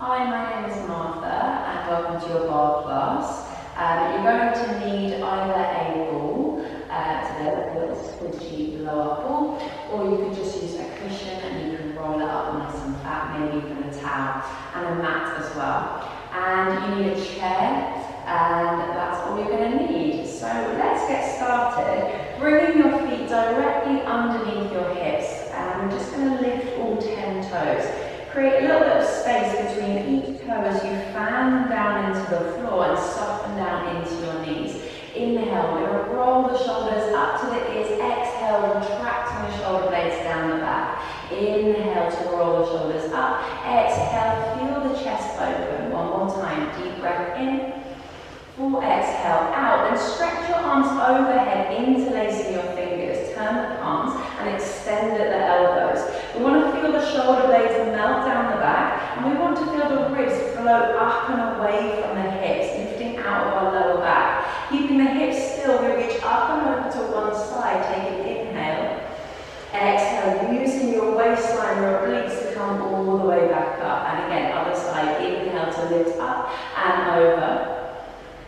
Hi, my name is Martha and welcome to your bar class. You're going to need either a ball, today like a little squishy blow-up ball, or you could just use a cushion and you can roll it up nice and flat, maybe even a towel and a mat as well. And you need a chair, and that's all you're going to need. So let's get started. Bringing your feet directly underneath your hips, and we're just going to lift all 10 toes. Create a little bit of space between each toe as you fan down into the floor and soften down into your knees. Inhale, we're going to roll the shoulders up to the ears. Exhale, retracting the shoulder blades down the back. Inhale to roll the shoulders up. Exhale, feel the chest open. One more time, deep breath in. Full exhale out, and stretch your arms overhead, interlacing your fingers. Turn the palms and extend at the elbows. We want to feel the shoulder blades melt down the back, and we want to feel the ribs float up and away from the hips, lifting out of our lower back. Keeping the hips still, we reach up and over to one side. Take an inhale. Exhale, using your waistline, your obliques to come all the way back up. And again, other side. Inhale to lift up and over.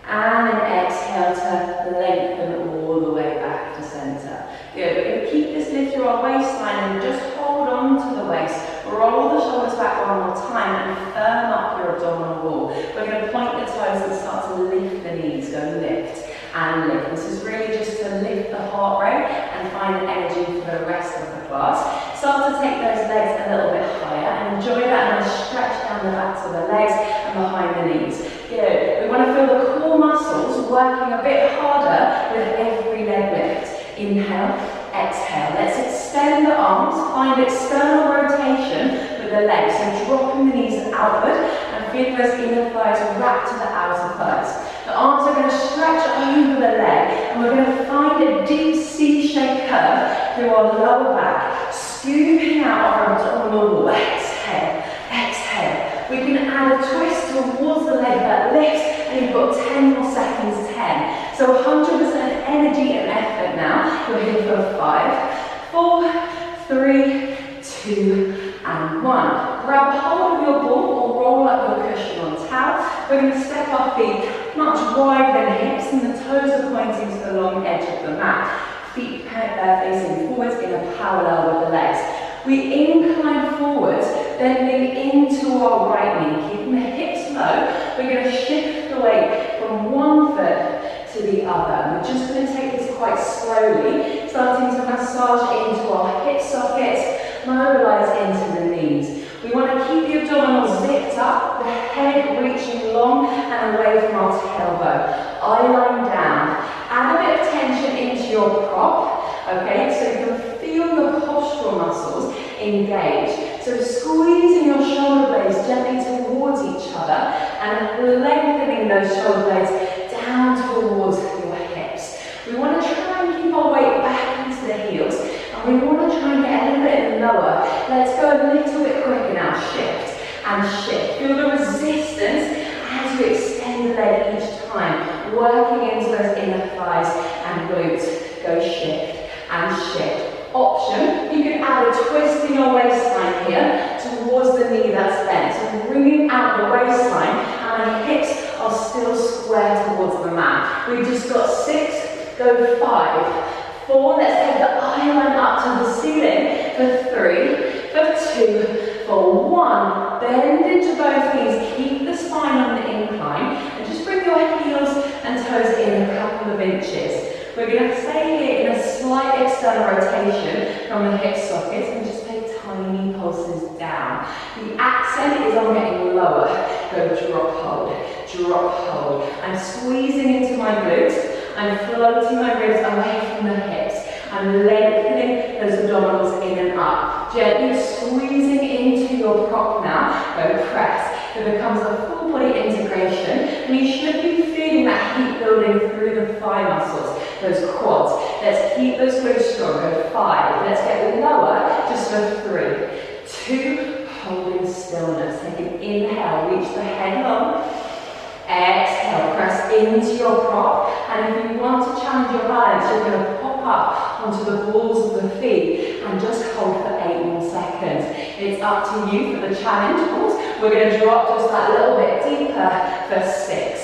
And then exhale to lengthen all the way back to center. Good. We're going to keep this lift through our waistline and just hold on to the waist. Roll the shoulders back one more time and firm up your abdominal wall. We're going to point the toes and start to lift the knees. Go lift and lift. This is really just to lift the heart rate and find energy for the rest of the class. Start to take those legs a little bit higher and enjoy that, and stretch down the backs of the legs and behind the knees. Good. We want to feel the core muscles working a bit harder with every leg lift. Inhale, exhale. Let's extend the arms, find external rotation with the legs, so dropping the knees outward and feel those inner thighs wrap to the outer thighs. The arms are going to stretch over the leg, and we're going to find a deep C-shaped curve through our lower back, scooping out our abdominal wall. Exhale, exhale. We can add a twist towards the leg that lifts, and you've got 10 more seconds, 10. So 100% energy and effort now. You're here for 5, 4, 3, 2, and 1. Grab hold of your ball or roll up your cushion on towel. We're going to step our feet much wider than hips, and the toes are pointing to the long edge of the mat. Feet facing forwards in a parallel with the legs. We incline forwards, bending into our right knee, keeping the hips low. We're going to shift the weight from one foot to the other. And we're just going to take this quite slowly, starting to massage into our hip sockets, mobilize into the knees. We want to keep the abdominals zipped up, the head reaching long and away from our tailbone. Eye line down. Add a bit of tension into your prop, okay, so you can feel the postural muscles engage. So squeezing your shoulder blades gently towards each other and lengthening those shoulder blades down towards your hips. We want to try and keep our weight back into the heels, and we want to try and get a little bit lower. Let's go a little bit quicker now. Shift and shift. Feel the resistance as you extend the leg each time, working into those inner thighs and glutes. Go shift and shift. Option, you can add a twist in your waistline here towards the knee that's bent. So bringing out the waistline, and the hips are still square towards the mat. We've just got 6, go 5, 4, let's take the eye line up to the ceiling for 3, for 2, for 1. Bend into both knees, keep the spine on the incline, and just bring your heels and toes in a couple of inches. We're going to stay here in a slight external rotation from the hip sockets and just take tiny pulses down. The accent is on getting lower. Go drop, hold. I'm squeezing into my glutes. I'm floating my ribs away from the hips. I'm lengthening those abdominals in and up. Gently squeezing into your prop now. Go press. It becomes a full body integration, and you should be feeling that heat building through the thigh muscles, those quads. Let's keep those glutes strong. Go 5. Let's get lower, just for 3, 2, holding stillness. Take an inhale, reach the head long. Exhale, press into your prop, and if you want to challenge your balance, you're going to pop up onto the balls of the feet and just hold for 8 more seconds. seconds. It's up to you for the challenge. We're going to drop just that little bit deeper for 6,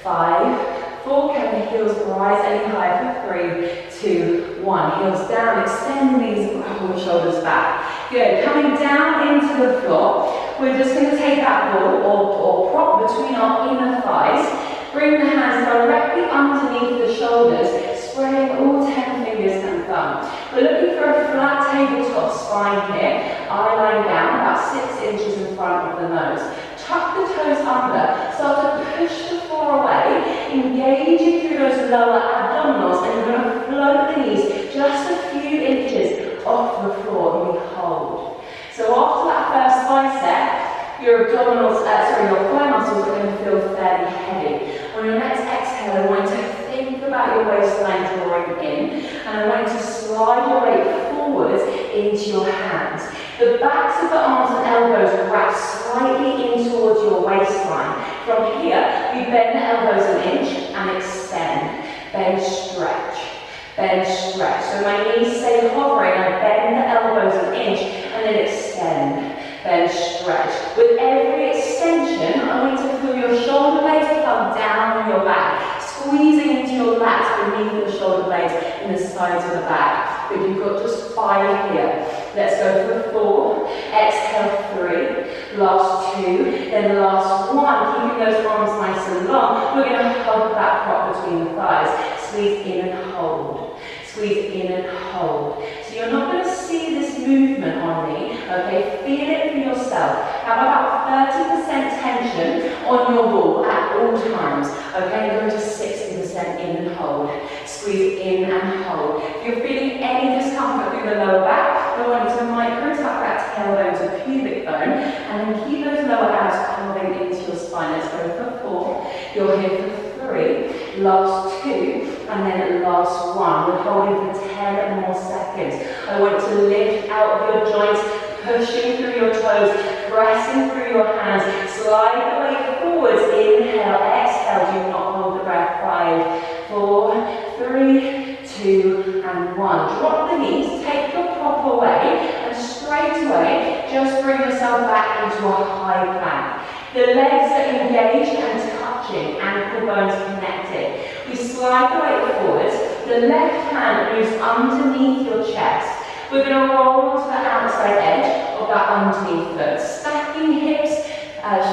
5, 4. Can the heels rise any higher for 3, 2, 1. Heels down, extend the knees, roll the shoulders back. Good. Coming down into the floor. We're just going to take that ball or prop between our inner thighs. Bring the hands directly underneath the shoulders, spreading all 10 fingers and thumb. We're looking for a flat tabletop spine here. Eye line down, about 6 inches in front of the nose. Tuck the toes under, start to push the floor away, engaging through those lower abdominals, and you're going to float the knees just a few inches off the floor, and we hold. So after that first bicep, your abdominals, your thigh muscles are going to feel fairly heavy. On your next exhale, I want you to think about your waistline drawing in, and I want you to slide your weight forwards into your hands. The backs of the arms and elbows wrap slightly in towards your waistline. From here, we bend the elbows an inch and extend. Bend, stretch. Bend, stretch. So my knees stay hovering. I bend the elbows an inch and then extend. Bend, stretch. With every extension, I want you to feel your shoulder blades come down on your back, squeezing into your lats beneath your shoulder blades in the sides of the back. But you've got just 5 here. Let's go for 4. Exhale, 3. Last 2. Then last 1. Keeping those arms nice and long. We're going to hug that prop between the thighs. Squeeze in and hold. Squeeze in and hold. So you're not going to see this movement on me, okay? Feel it for yourself. Have about 30% tension on your ball at all times, okay? Go to 60% in and hold. Squeeze in and hold. If you're feeling any discomfort through the lower back, I want you to micro tuck that tailbone to pubic bone, and then keep those lower abs curving into your spine. Let's go for 4. You're here for 3. Last 2. And then last 1. We're holding for 10 more seconds. I want to lift out of your joints, pushing through your toes, pressing through your hands. Slide the weight forwards. Inhale, exhale. Do not hold the breath. 5, 4, 3, 2, and 1. Drop the knees. Take your prop away, and straight away, just bring yourself back into a high plank. The legs are engaged and touching, ankle bones connected. We slide the weight forwards. The left hand moves underneath your chest. We're going to roll onto the outside edge of that underneath foot, stacking hips,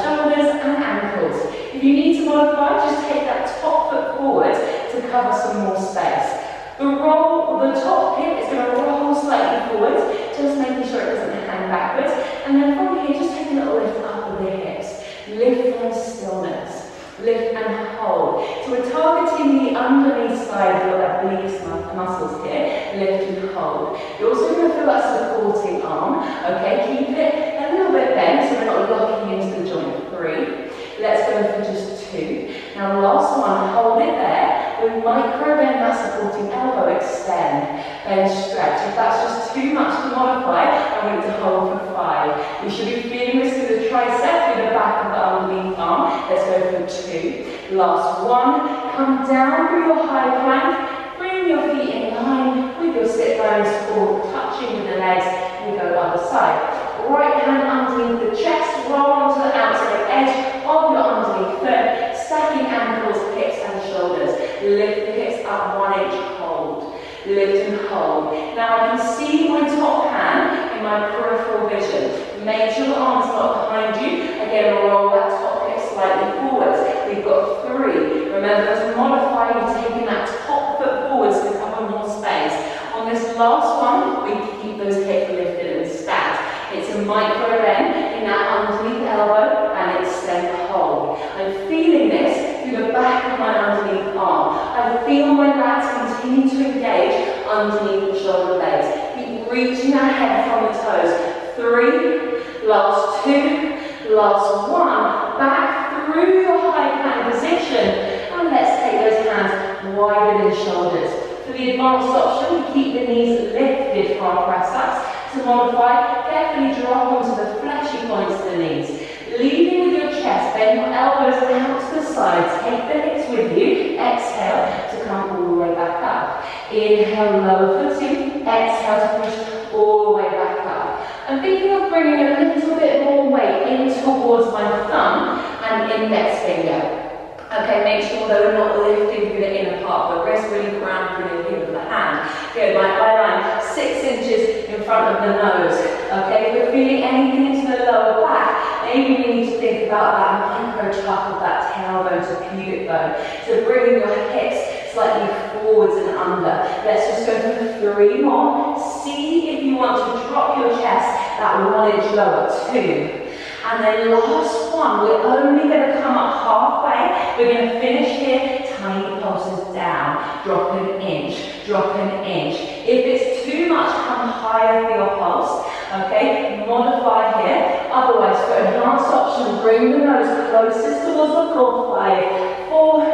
shoulders and ankles. If you need to modify, just take that top foot forward to cover some more space. The top hip is going to roll slightly forwards, just making sure it doesn't hang backwards. And then from here, just take a little lift up of the hips. Lift from stillness. Lift and hold. So we're targeting the underneath side of your obliques muscles here. Lift and hold. You're also going to feel that supporting arm. Okay, keep it a little bit bent so we're not locking into the joint. 3. Let's go for just 2. Now last one, hold it there. With micro bend that supporting elbow, extend. Bend, stretch. If that's just too much to modify, I want you to hold for 5. We should be feeling this through the tricep, through the back of the underneath arm. Let's go for 2. Last 1. Come down through your high plank. Bring your feet in line with your sit bones, or touching with the legs. We go other side. Right hand underneath the chest, roll onto the outside edge of your underneath foot, stacking ankles, hips and shoulders. Lift the hips up 1 inch, hold. Lift and hold. Now I can see my top hand in my peripheral vision. Make sure the arm's not behind you. Again, roll that top hip slightly forwards. We've got 3. Remember to modify, you're taking that top foot forwards to cover more space. On this last one, we keep those hips lifted and stacked. It's a micro bend in that underneath elbow and extend, hold. I'm feeling this through the back of my underneath arm. I feel my lats continue to engage underneath the shoulder blades. Keep reaching that head from the toes. 3, last 2, last 1. Back through your high plank position. And let's take those hands wider than shoulders. For the advanced option, we keep the knees lifted for our press ups. To modify, carefully drop onto the fleshy points of the knees. Leading with your chest, bend your elbows out to the sides. Take the hips with you. Exhale to come all the way back up. Inhale, lower footing. Exhale to push all the way back up. And thinking of bringing a little bit more weight in towards my thumb and index finger. Okay, make sure that we're not lifting through the inner part, but wrist really ground through the heel of the hand. Good, my eye line 6 inches in front of the nose. Okay, if we're feeling anything into the lower back, maybe we need to think about that micro tuck of that tailbone to pubic bone. So bringing your hips slightly forwards and under. Let's just go for 3 more. See if you want to drop your chest that 1 inch lower. 2. And then last one, we're only going to come up halfway. We're going to finish here, tiny pulses down. Drop an inch, drop an inch. If it's too much, come higher for your pulse. Okay, modify here. Otherwise, for advanced option, bring the nose closest towards the floor. 5, 4,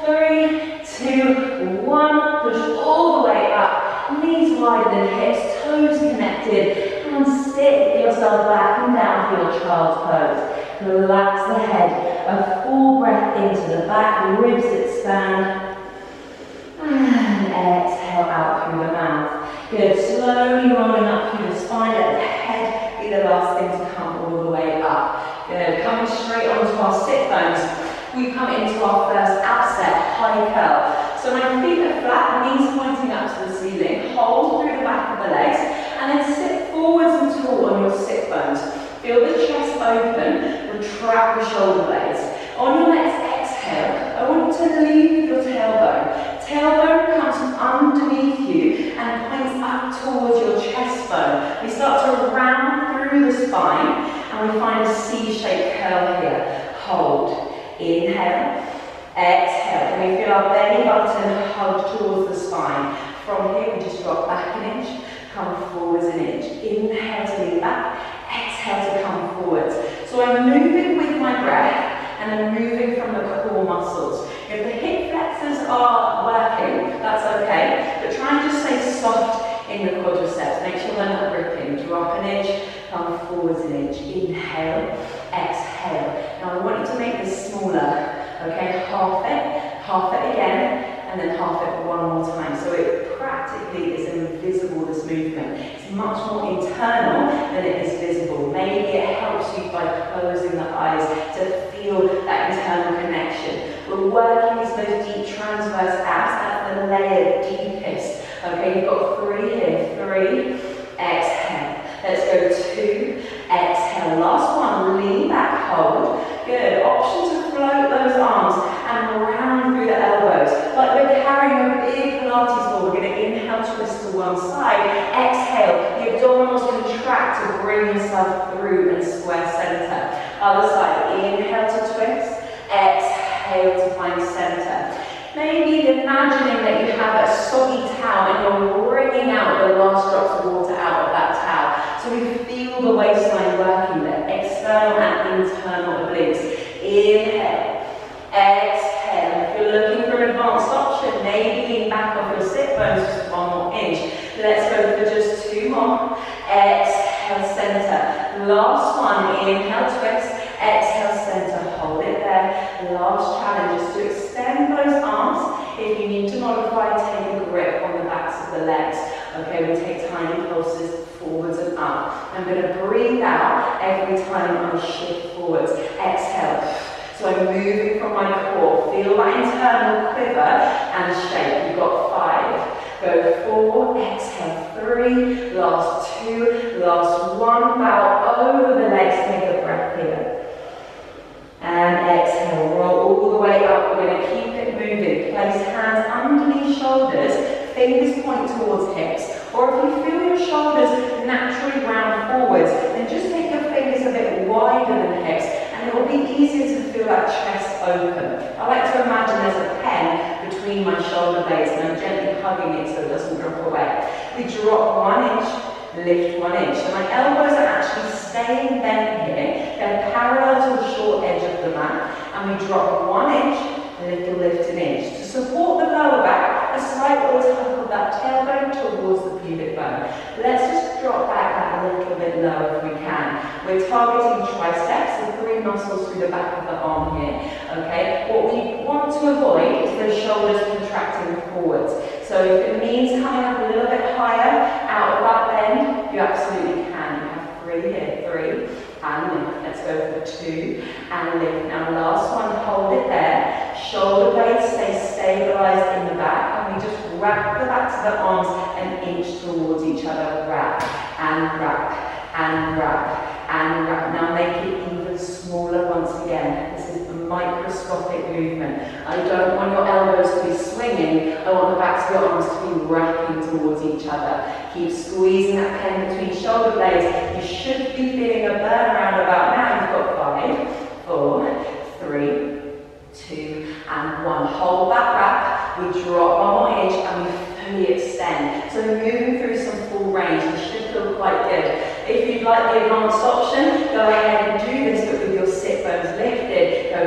3, 2, 1. Push all the way up. Knees wider than hips, toes connected. And sit yourself back and down for your child's pose. Relax the head. A full breath into the back, ribs expand. And exhale out through the mouth. Good. Slowly rolling up through the spine. Let the head be the last thing to come all the way up. Good. Coming straight onto our sit bones. We come into our first abset, high curl. So my feet are flat, knees pointing up to the ceiling. Hold through the back of the legs. And then sit forwards and tall on your sit bones. Feel the chest open, retract the shoulder blades. On your next exhale, I want you to lead with your tailbone. Tailbone comes from underneath you and points up towards your chest bone. We start to round through the spine and we find a C-shaped curl here. Hold. Inhale. Exhale. And we feel our belly button hug towards the spine. From here, we just drop back an inch. Come forwards an inch. Inhale to lean back. Exhale to come forwards. So I'm moving with my breath and I'm moving from the core muscles. If the hip flexors are working, that's okay. But try and just stay soft in the quadriceps. Make sure they're not gripping. Drop an inch. Come forwards an inch. Inhale. Exhale. Now I want you to make this smaller. Okay, half it again. And then half it one more time. So it practically is invisible, this movement. It's much more internal than it is visible. Maybe it helps you by closing the eyes to feel that internal connection. We're working those deep transverse abs at the layer deepest. Okay, you've got 3 here. 3, exhale. Let's go 2, exhale. Last one, lean back, hold. Good. Option to float those arms and round through the elbows. Like we're carrying a big Pilates ball. We're going to inhale, twist to one side. Exhale. The abdominals contract to bring yourself through and square center. Other side. Inhale to twist. Exhale to find center. Maybe imagining that you have a soggy towel and you're wringing out the last drops of water out of that towel. So we feel the waistline working there. External and internal obliques. Inhale. Exhale. If you're looking for an advanced option, maybe lean back off your sit bones just 1 more inch. Let's go for just 2 more. Exhale, center. Last one. Inhale, twist. Exhale, center. Hold it there. Last challenge is to extend those arms. If you need to modify, take a grip on the backs of the legs. Okay, we take tiny pulses forwards and up. I'm going to breathe out every time I shift forwards. Exhale. So I'm moving from my core. Feel that internal quiver and shake. You've got 5. Go 4. Exhale. 3. Last 2. Last 1. Bow over the legs. Take a breath here. And exhale. Roll all the way up. We're going to keep it moving. Place hands underneath shoulders. Fingers point towards hips. Or if you feel your shoulders naturally round forwards, then just take your fingers a bit wider than hips. And it will be easier to feel that chest open. I like to imagine there's a pen between my shoulder blades and I'm gently hugging it so it doesn't drop away. We drop 1 inch, lift 1 inch. So my elbows are actually staying bent here. They're parallel to the short edge of the mat. And we drop 1 inch, lift an inch. To support the lower back, a slight little tuck of that tailbone towards the pubic bone. Let's just drop back that little bit lower if we can. We're targeting triceps, the 3 muscles through the back of the arm here. Okay, what we want to avoid is those shoulders contracting forwards. So if it means coming up a little bit higher out of that bend, you absolutely can. You have 3 here. 3, for 2, and lift. Now last one, hold it there. Shoulder blades stay stabilized in the back, and we just wrap the backs of the arms an inch towards each other. Wrap, and wrap, and wrap, and wrap. Now make it even smaller once again. This is a microscopic movement. I don't want your elbows to be swinging. I want the backs of your arms to be wrapping towards each other. Keep squeezing that pen between shoulder blades. You should be feeling a burn around about now. You've got 5, 4, 3, 2, and 1. Hold that wrap. We drop one more inch and we fully extend. So moving through some full range. You should feel quite good. If you'd like the advanced option, go ahead and do this, but with your sit bones lifted. Go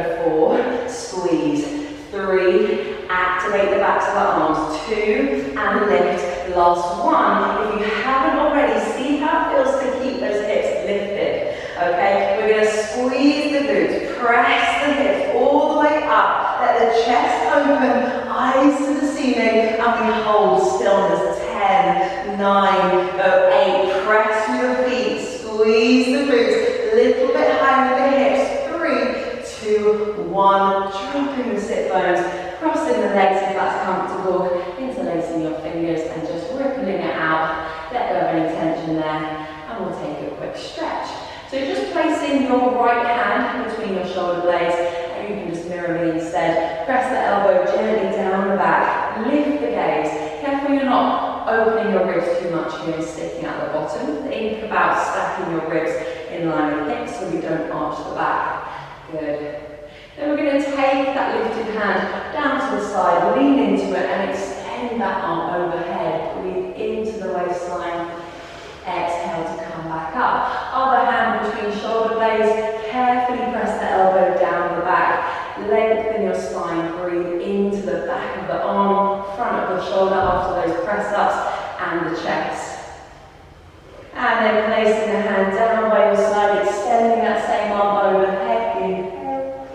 4, squeeze, 3, activate the backs of the arms, 2, and lift. Last one. If you haven't already, see how it feels to keep those hips lifted. Okay, we're going to squeeze the glutes, press the hips all the way up, let the chest open, eyes to the ceiling, and we hold stillness. 10, 9, go 8, press through your feet, squeeze the glutes, little bit higher with the hips. 3, 2, 1, dropping the sit bones, crossing the legs if that's comfortable, interlacing your fingers and just rippling it out. Let go of any tension there, and we'll take a quick stretch. So just placing your right hand between your shoulder blades, and you can just mirror me instead. Press the elbow gently down the back, lift the gaze. Careful you're not opening your ribs too much here and sticking out the bottom. Think about stacking your ribs in line with hips so we don't arch the back. Good. Then we're going to take that lifted hand down to the side, lean into it and extend that arm overhead. Breathe into the waistline. Exhale to come back up. Other hand between shoulder blades. Carefully press the elbow down the back. Lengthen your spine. Breathe into the back of the arm, front of the shoulder after those press ups, and the chest. And then placing the hand down by your side, extending that same arm overhead. Inhale.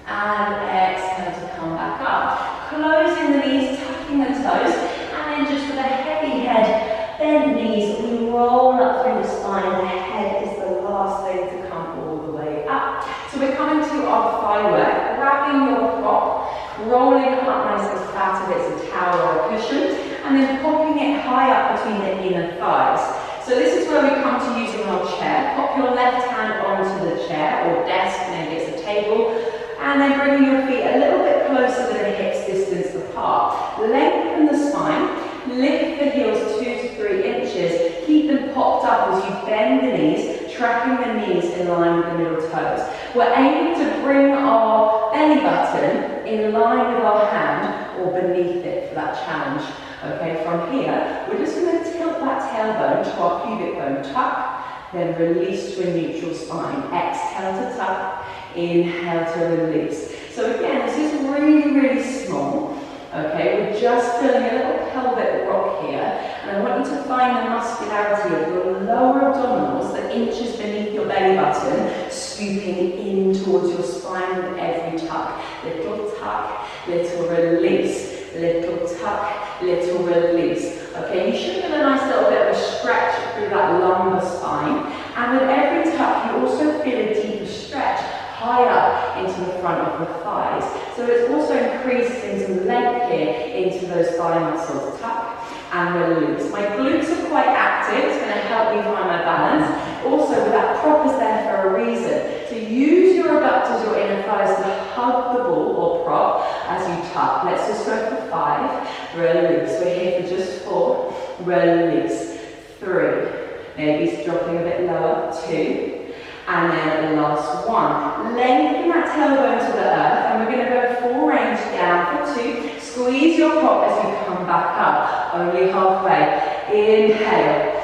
And exhale to come back up. Closing the knees, tucking the toes, and then just with a heavy head, bent knees, we roll up through the spine. The head is the last thing to come all the way up. So we're coming to our thigh work, grabbing your prop, rolling up nice and flat if it's a towel or a cushion, and then popping it high up between the inner thighs. So this is where we come to using our chair. Pop your left hand onto the chair or desk, maybe it's a table, and then bringing your feet a little bit closer to the hips distance apart. Lengthen the spine, lift the heels 2 to 3 inches, keep them popped up as you bend the knees, tracking the knees in line with the middle toes. We're aiming to bring our belly button in line with our hand or beneath it for that challenge. Okay, from here, we're just going to tilt that tailbone to our pubic bone, tuck, then release to a neutral spine. Exhale to tuck, inhale to release. So again, this is really, really small. Okay, we're just feeling a little pelvic rock here, and I want you to find the muscularity of your lower abdominals, the inches beneath your belly button, scooping in towards your spine with every tuck. Little tuck, little release, little tuck, little release. Okay, you should feel a nice little bit of a stretch through that lumbar spine, and with every tuck you also feel a deeper stretch high up into the front of the thighs. So it's also increasing some length here into those thigh muscles. Tuck and release. My glutes are quite active. It's going to help me find my balance. Also, that prop is there for a reason. So use your abductors, your inner thighs to hug the ball or prop as you tuck. Let's just go for 5. Release. We're here for just 4. Release. 3. Maybe dropping a bit lower. 2. And then the last one. Lengthen that tailbone to the earth, and we're going to go full range down for 2. Squeeze your prop as you come back up, only halfway. Inhale.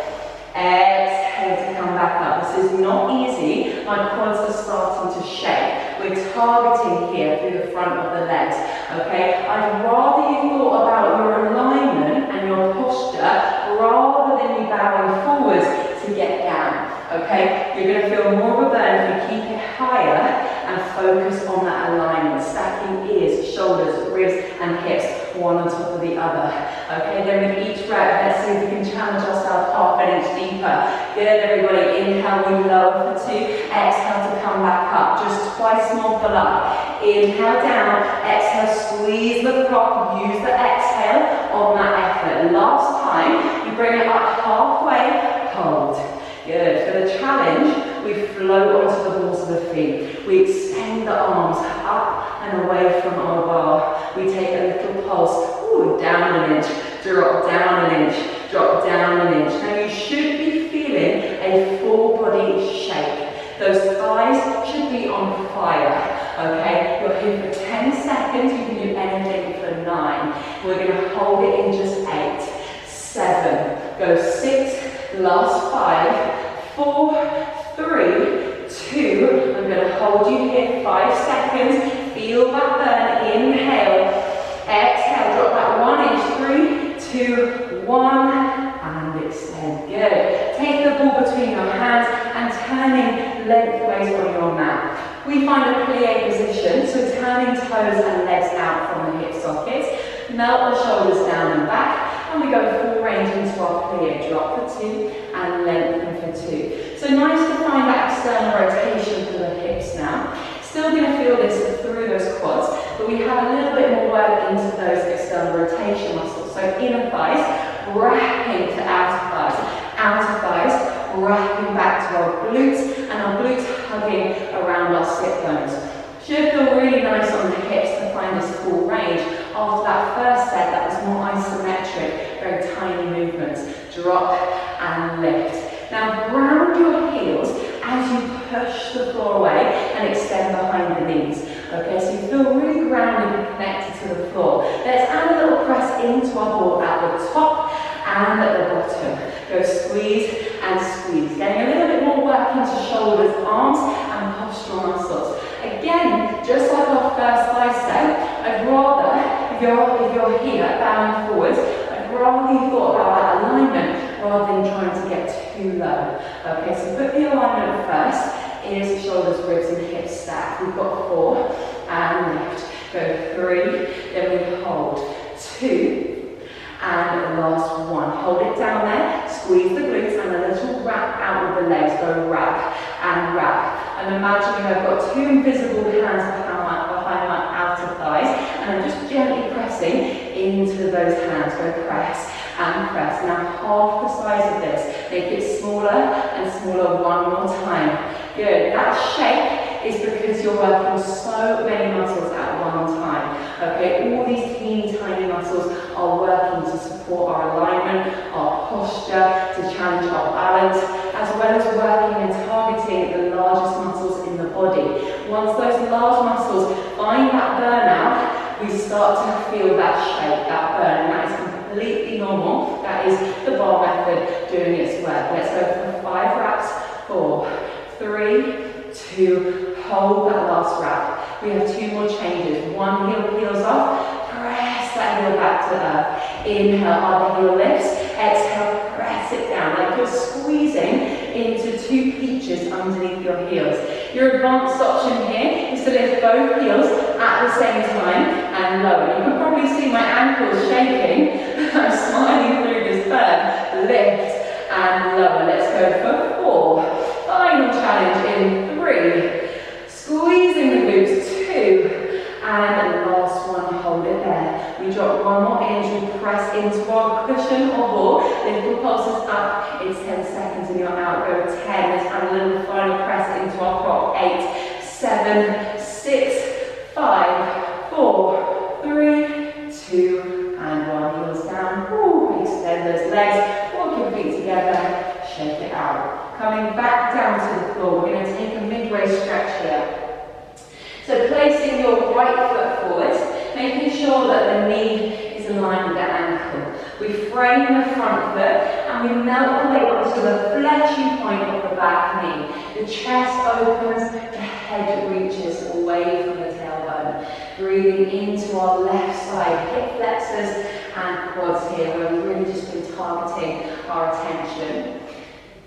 Exhale to come back up. This is not easy. My quads are starting to shake. We're targeting here through the front of the legs. Okay? I'd rather you thought about your alignment and your posture rather than you bowing forwards to get down. Okay, you're going to feel more of a burn if you keep it higher and focus on that alignment, stacking ears, shoulders, ribs and hips, one on top of the other. Okay, then with each rep, let's see if we can challenge ourselves half an inch deeper. Good, everybody. Inhale, we lower for 2. Exhale to come back up. Just twice more for luck. Inhale down. Exhale, squeeze the prop. Use the exhale on that effort. Last time, you bring it up halfway. Hold. Good. For the challenge, we float onto the balls of the feet. We extend the arms up and away from our bar. We take a little pulse. Ooh, down an inch. Drop down an inch. Drop down an inch. Now you should be feeling a full body shake. Those thighs should be on fire. Okay, you're here for 10 seconds. You can do anything for 9. We're going to hold it in just 8, 7, go 6, last 5, 4, 3, 2. I'm going to hold you here 5 seconds. Feel that burn. Inhale. Exhale. Drop that 1 inch. 3, 2, 1. And extend. Good. Take the ball between your hands and turning lengthways on your mat. We find a plie position, so turning toes and legs out from the hip sockets. Melt the shoulders down and back, and we go full range into our plie. Drop for 2 and lengthen for 2. So nice to find that external rotation for the hips now. Still going to feel this through those quads, but we have a little bit more work into those external rotation muscles. So inner thighs, wrapping to outer thighs, wrapping back to our glutes, and our glutes hugging around our sit bones. Should feel really nice on the hips to find this full range. After that first set, that was more isometric, very tiny movements. Drop and lift. Now ground your heels as you push the floor away and extend behind the knees. Okay, so you feel really grounded and connected to the floor. Let's add a little press into our ball at the top and at the bottom. Go squeeze and squeeze. Getting a little bit more work into shoulders, arms and postural muscles. Again, just like our first thigh set, I'd rather, if you're here, bowing forwards, I'd rather you thought about that alignment rather than trying to get too low. Okay, so put the alignment first. Ears, shoulders, ribs and hips stacked. We've got 4 and lift. Go 3, then we hold 2 and last 1. Hold it down there, squeeze the glutes and a little wrap out with the legs. Go wrap and wrap. And imagining I've got 2 invisible hands behind my outer thighs and I'm just gently pressing into those hands. Go press and press. Now half the size of this. Make it smaller and smaller one more time. Good. That shake is because you're working so many muscles at one time. Okay, all these teeny tiny muscles are working to support our alignment, our posture, to challenge our balance, as well as working and targeting the largest muscles in the body. Once those large muscles find that burnout, we start to feel that shake, that burn, and that is completely normal. That is the bar method doing its work. Let's go for 5 reps. 4, 3, 2, hold that last wrap. We have 2 more changes. 1 heel peels off, press that heel back to earth. Inhale, other heel lifts. Exhale, press it down like you're squeezing into 2 peaches underneath your heels. Your advanced option here is to lift both heels at the same time and lower. You can probably see my ankles shaking. I'm smiling through this burn. Lift and lower. Let's go for 4. Final challenge in 3. Squeezing the glutes. 2. And last one, hold it there. We drop 1 more inch, we press into our cushion or ball. Little pulses up. It's 10 seconds and you're out. Go 10. Let's add a little final press into our prop. 8, 7, 6, 5, 4, 3, 2, and 1. Heels down. Ooh, extend those legs. Walk your feet together. Shake it out. Coming back down to the floor. We're going to take a midway stretch here. So placing your right foot forward, making sure that the knee is aligned with the ankle. We frame the front foot and we melt the weight onto the fleshy point of the back knee. The chest opens, the head reaches away from the tailbone. Breathing into our left side, hip flexors and quads here. We're really just been targeting our attention.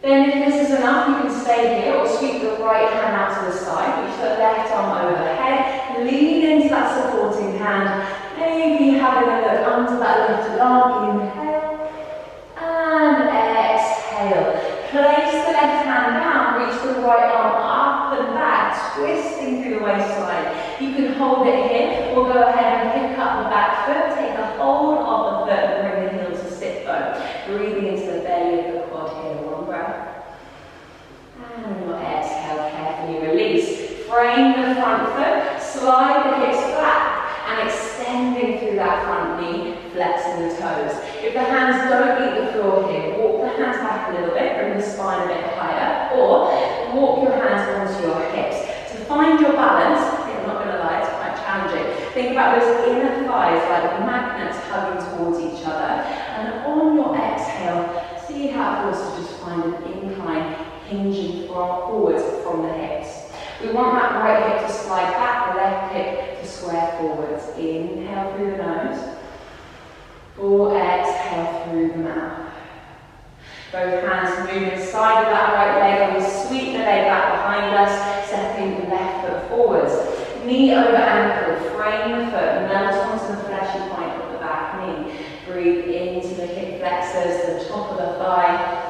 Then if this is enough, you can stay here or sweep the right hand out to the side, reach the left arm overhead, lean into that supporting hand, maybe having a look under that lifted arm, inhale, and exhale. Place twisting through the waistline. You can hold it here, or go ahead and pick up the back foot, take a hold of the foot and bring the heel to sit bone. Breathing into the belly of the quad here, one breath. And on your exhale, carefully release. Frame the front foot, slide the hips back, and extending through that front knee, flexing the toes. If the hands don't meet the floor here, walk the hands back a little bit, bring the spine a bit higher, or walk your hands onto your hips. To find your balance, I'm not going to lie, it's quite challenging. Think about those inner thighs like magnets hugging towards each other. And on your exhale, see how it feels to just find an incline, hinging forwards from the hips. We want that right hip to slide back, the left hip to square forwards. Inhale through the nose, or exhale through the mouth. Both hands move inside of that right leg, and we sweep the leg back behind us, stepping the left foot forwards. Knee over ankle, frame the foot, melt onto the fleshy point of the back knee. Breathe into the hip flexors, the top of the thigh.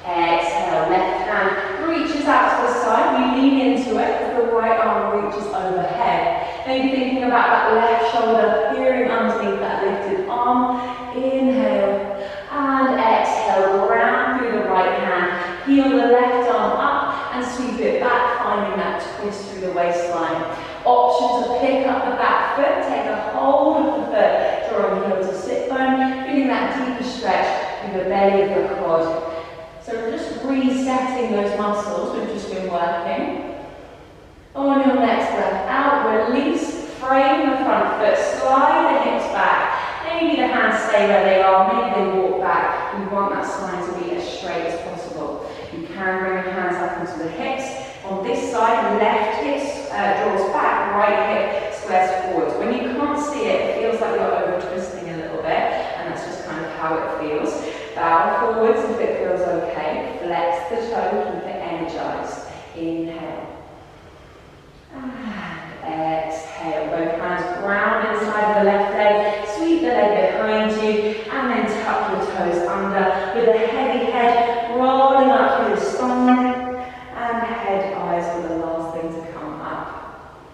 Exhale, left hand reaches out to the side, we lean into it as the right arm reaches overhead. Maybe thinking about that left shoulder peering underneath that lifted arm. Inhale and exhale, round through the right hand, heel the left arm up and sweep it back, finding that twist through the waistline. Option to pick up the back foot, take a hold of the foot, drawing heel to sit bone, feeling that deeper stretch through the belly of the quad. So we're just resetting those muscles we've just been working. On your next breath out, release, frame the front foot, slide the hips back. Maybe the hands stay where they are, maybe they walk back. We want that spine to be as straight as possible. You can bring your hands up into the hips. On this side, left hip draws back, right hip squares forwards. When you can't see it, it feels like you're over twisting a little bit, and that's just kind of how it feels. Bow forwards if it feels okay. Flex the toe, keep it energized. Inhale. And exhale. Both hands ground inside of the left leg. Sweep the leg behind you. And then tuck your toes under with a heavy head rolling up through the spine. And head eyes are the last thing to come up.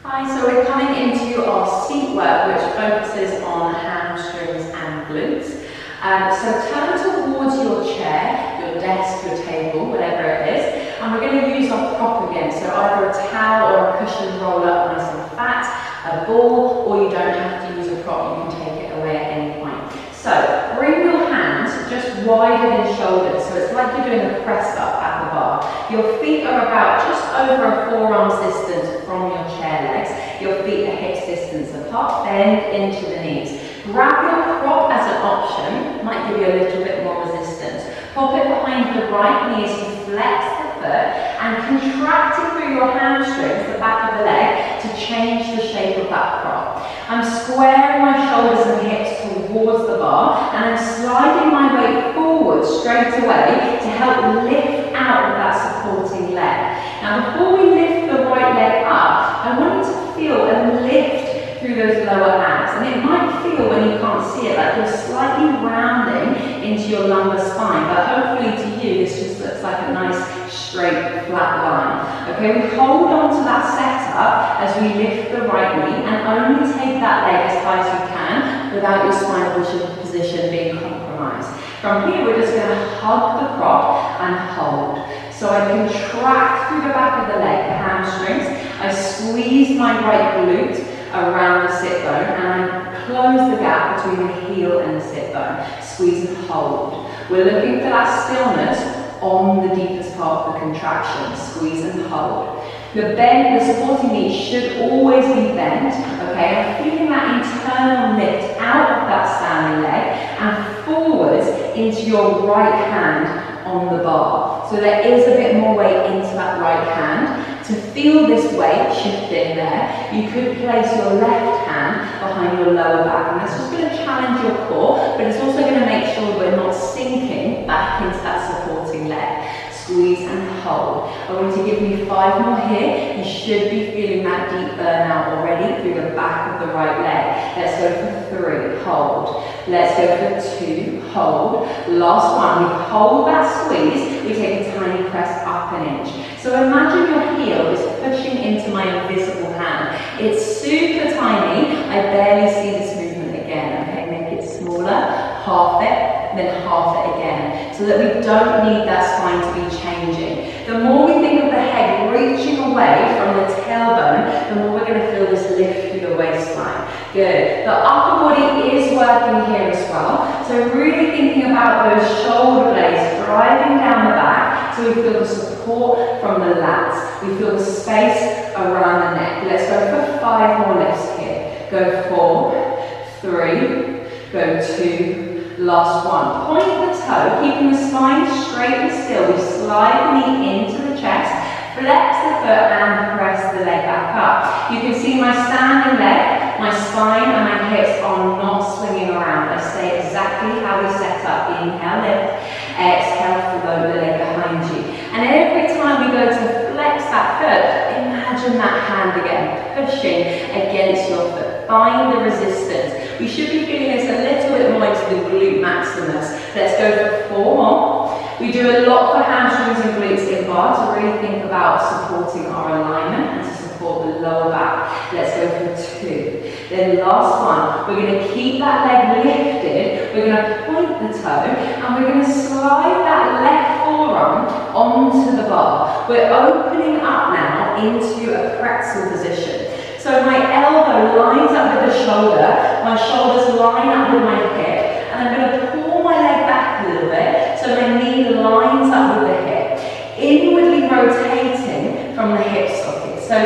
Hi, so we're coming into our seat work, which focuses on hamstrings and glutes. So turn towards your chair, your desk, your table, whatever it is, and we're going to use our prop again. So either a towel or a cushion roll up nice and flat, a ball, or you don't have to use a prop, you can take it away at any point. So bring your hands just wider than shoulders, so it's like you're doing a press up at the bar. Your feet are about just over a forearm's distance from your chair legs. Your feet are hips distance apart, bend into the knees. Grab your prop as an option, might give you a little bit more resistance. Pop it behind the right knee as you flex the foot and contract it through your hamstrings, the back of the leg, to change the shape of that prop. I'm squaring my shoulders and hips towards the bar and I'm sliding my weight forward straight away to help lift out of that supporting leg. Now before we lift the right leg up, I want you to feel a lift through those lower abs, and it might feel when you can't see it like you're slightly rounding into your lumbar spine, but hopefully to you this just looks like a nice straight flat line. Okay, we hold on to that setup as we lift the right knee and only take that leg as high as you can without your spinal position being compromised. From here we're just going to hug the prop and hold. So I contract through the back of the leg, the hamstrings, I squeeze my right glute around the sit bone and I close the gap between the heel and the sit bone. Squeeze and hold. We're looking for that stillness on the deepest part of the contraction. Squeeze and hold. The supporting knee should always be bent, okay? I'm feeling that internal lift out of that standing leg and forwards into your right hand on the bar. So there is a bit more weight into that right hand. To feel this weight shifting there, you could place your left hand behind your lower back, and that's just going to challenge your core, but it's also going to make sure we're not sinking back into that supporting leg. Squeeze and hold. I want you to give me 5 more here. You should be feeling that deep burnout already through the back of the right leg. Let's go for 3. Hold. Let's go for 2, hold. Last one, we hold that squeeze, we take a tiny press up an inch. So imagine your heel is pushing into my invisible hand. It's super tiny, I barely see this movement again, okay? Make it smaller, half it, then half it again, so that we don't need that spine to be changing. The more we think of the head reaching away from the tailbone, the more we're going to feel this lift through the waistline. Good. The upper body is working here as well, so really thinking about those shoulder blades driving down the back, so we feel the support from the lats. We feel the space around the neck. Let's go for 5 more lifts here. Go 4, 3, go 2, last one. Point the toe, keeping the spine straight and still. We slide the knee into the chest, flex the foot and press the leg back up. You can see my standing leg, my spine and my hips are not swinging around. I stay exactly how we set up. Inhale, lift, exhale, flow the leg behind you. And every time we go to flex that foot, imagine that hand again, pushing against your foot. Find the resistance. We should be feeling this a little bit more into the glute maximus. Let's go for 4 more. We do a lot for hamstrings and glutes in bar to really think about supporting our alignment and to support the lower back. Let's go for 2. Then last one, we're going to keep that leg lifted, we're going to point the toe, and we're going to slide that left forearm onto the bar. We're opening up now into a pretzel position. So my elbow lines up with the shoulder, my shoulders line up with my hip, and I'm going to pull my leg back a little bit so my knee lines up with the hip, inwardly rotating from the hip socket. So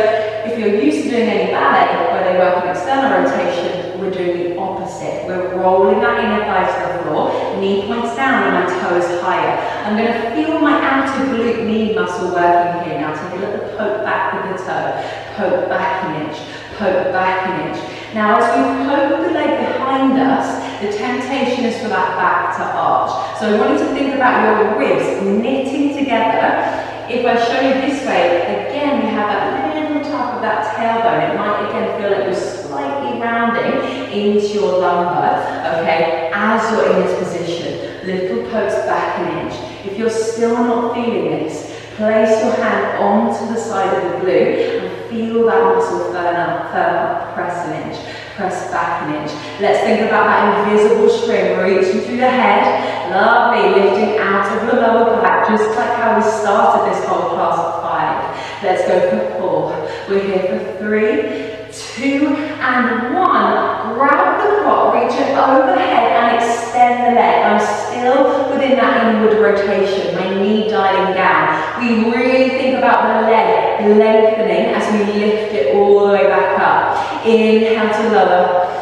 if you're used to doing any ballet where they work on external rotation, we're doing the opposite. We're rolling that inner thigh to the floor, knee points down and my toes higher. I'm going to feel my outer glute knee muscle working here. Now take a little poke back with the toe, poke back an inch, poke back an inch. Now as we poke the leg behind us, the temptation is for that back to arch. So I want you to think about your ribs knitting together. If I show you this way, again we have that little top of that tailbone. It might again feel like you're slightly rounding into your lumbar, okay, as you're in this position. Little pokes back an inch. If you're still not feeling this, place your hand onto the side of the glute and feel that muscle firm up, press an inch, press back an inch. Let's think about that invisible string reaching through the head, lovely, lifting out of the lower back, just like how we started this whole class at 5. Let's go for 4, we're here for 3, 2 and 1. Grab the prop, reach it overhead and extend the leg. I'm still within that inward rotation, my knee dialing down. We really think about the leg lengthening as we lift it all the way back up. Inhale to lower.